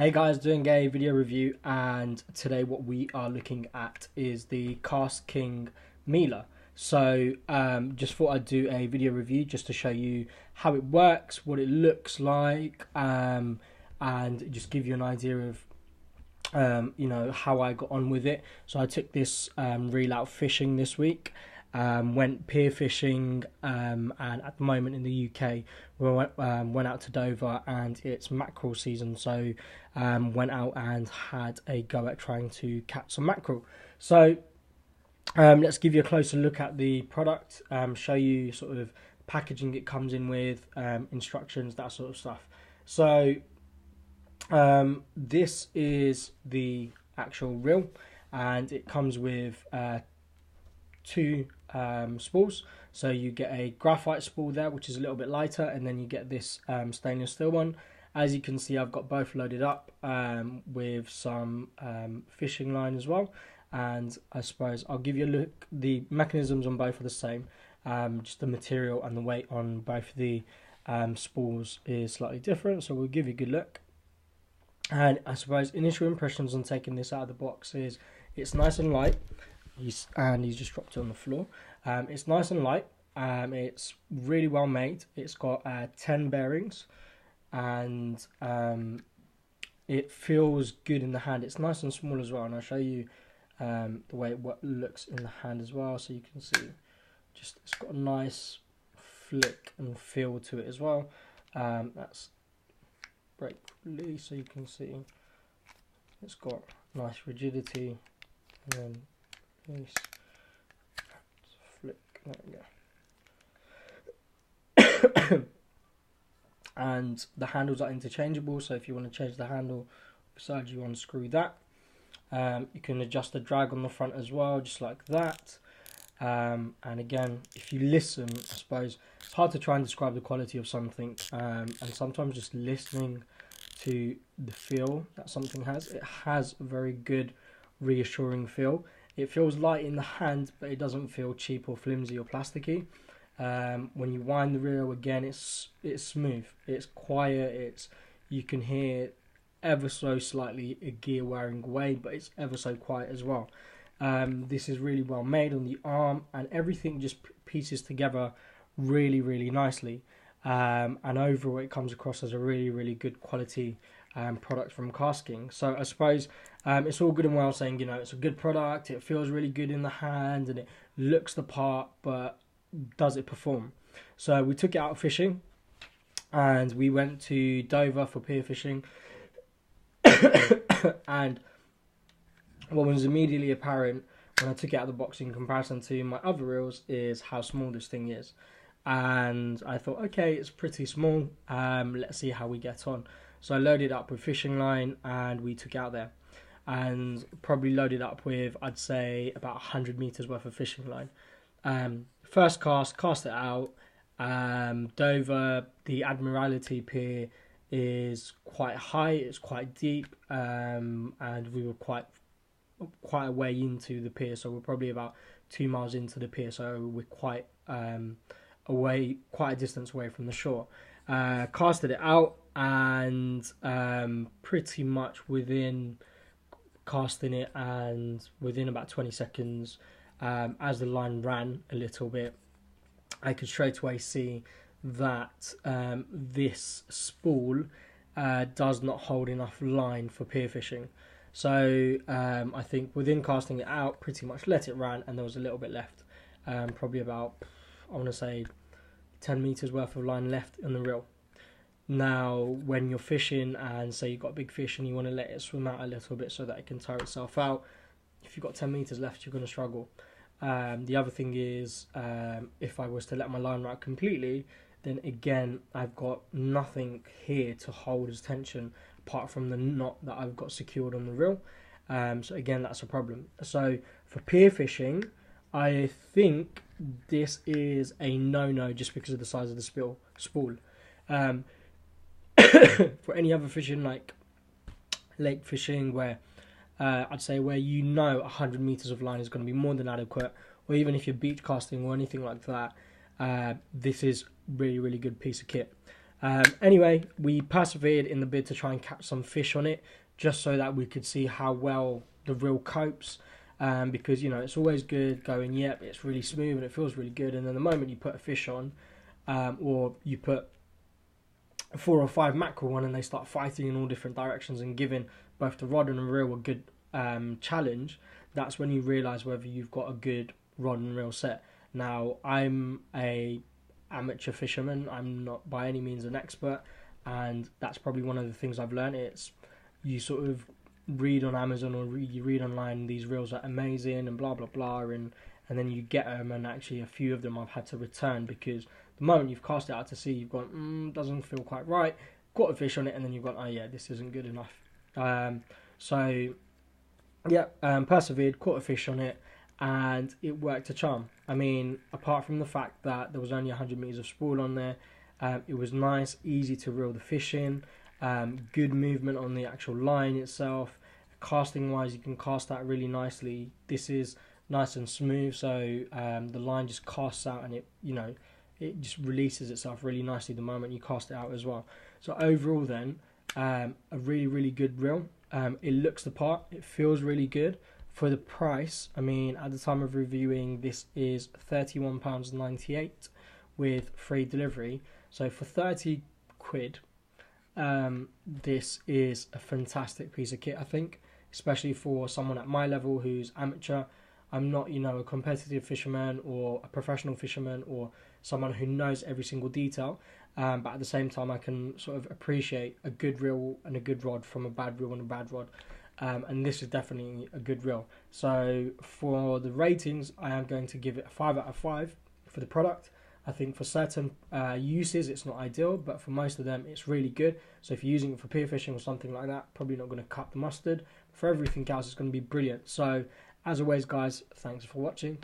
Hey guys, doing a video review, and today what we are looking at is the KastKing Mela. So just thought I'd do a video review just to show you how it works, what it looks like, and just give you an idea of how I got on with it. So I took this reel out fishing this week. Went pier fishing, and at the moment in the UK we went out to Dover, and it's mackerel season, so went out and had a go at trying to catch some mackerel. So let's give you a closer look at the product, show you sort of packaging it comes in with, instructions, that sort of stuff. So this is the actual reel, and it comes with two spools. So you get a graphite spool there, which is a little bit lighter, and then you get this stainless steel one. As you can see, I've got both loaded up with some fishing line as well, and I suppose I'll give you a look. The mechanisms on both are the same, just the material and the weight on both the spools is slightly different, so we'll give you a good look. And I suppose initial impressions on taking this out of the box is it's nice and light. He's just dropped it on the floor. It's nice and light. It's really well made. It's got 10 bearings, and it feels good in the hand. It's nice and small as well, and I'll show you the way it looks in the hand as well, so you can see. Just it's got a nice flick and feel to it as well. That's break release, so you can see it's got nice rigidity, and then nice flick. There we go. And the handles are interchangeable, so if you want to change the handle beside you, unscrew that. You can adjust the drag on the front as well, just like that. And again, if you listen, I suppose it's hard to try and describe the quality of something, and sometimes just listening to the feel that something has, it has a very good reassuring feel. It feels light in the hand, but it doesn't feel cheap or flimsy or plasticky. When you wind the reel, again, it's smooth, it's quiet, you can hear ever so slightly a gear wearing away, but it's ever so quiet as well. This is really well made on the arm, and everything just pieces together really nicely. And overall it comes across as a really good quality product from KastKing. So I suppose it's all good and well saying, it's a good product, it feels really good in the hand, and it looks the part, but does it perform? So we took it out fishing, and we went to Dover for pier fishing. And what was immediately apparent when I took it out of the box in comparison to my other reels is how small this thing is. And I thought, okay, it's pretty small, let's see how we get on. So I loaded up with fishing line, and we took it out there, and probably loaded up with, I'd say, about 100 meters worth of fishing line. First cast it out. Dover, the Admiralty Pier is quite high, it's quite deep, and we were quite a way into the pier, so we're probably about 2 miles into the pier, so we're quite quite a distance away from the shore. Casted it out, and pretty much within casting it, and within about 20 seconds, as the line ran a little bit, I could straight away see that this spool does not hold enough line for pier fishing. So I think within casting it out, pretty much let it run, and there was a little bit left, probably about, I want to say, 10 meters worth of line left in the reel. Now when you're fishing, and say you've got a big fish and you want to let it swim out a little bit so that it can tire itself out, if you've got 10 meters left, you're going to struggle. The other thing is, if I was to let my line run completely, then again I've got nothing here to hold as tension apart from the knot that I've got secured on the reel. So again, that's a problem. So for pier fishing, I think this is a no-no just because of the size of the spool. For any other fishing, like lake fishing, where I'd say where 100 meters of line is going to be more than adequate, or even if you're beach casting or anything like that, this is really good piece of kit. Anyway, we persevered in the bid to try and catch some fish on it, just so that we could see how well the reel copes. Because, you know, it's always good going, yep, it's really smooth and it feels really good. And then the moment you put a fish on, or you put 4 or 5 mackerel on and they start fighting in all different directions and giving both the rod and the reel a good challenge, that's when you realise whether you've got a good rod and reel set. Now, I'm a amateur fisherman. I'm not by any means an expert, and that's probably one of the things I've learned. It's you sort of read on Amazon or you read online, these reels are amazing and blah blah blah, and then you get them, and actually a few of them I've had to return because the moment you've cast it out to sea, you've gone, doesn't feel quite right, got a fish on it, and then you've gone, oh yeah, this isn't good enough. Persevered, caught a fish on it, and it worked a charm. I mean, apart from the fact that there was only 100 meters of spool on there, it was nice, easy to reel the fish in, good movement on the actual line itself. Casting wise, you can cast that really nicely. This is nice and smooth, so the line just casts out, and it just releases itself really nicely the moment you cast it out as well. So overall then, a really, really good reel. It looks the part, it feels really good. For the price, I mean, at the time of reviewing, this is £31.98 with free delivery. So for 30 quid, this is a fantastic piece of kit, I think, especially for someone at my level who's amateur. I'm not, a competitive fisherman or a professional fisherman or someone who knows every single detail, but at the same time I can sort of appreciate a good reel and a good rod from a bad reel and a bad rod. And this is definitely a good reel. So for the ratings, I am going to give it a 5 out of 5 for the product. I think for certain uses it's not ideal, but for most of them it's really good. So if you're using it for pier fishing or something like that, probably not going to cut the mustard. For everything else, it's going to be brilliant. So as always, guys, thanks for watching.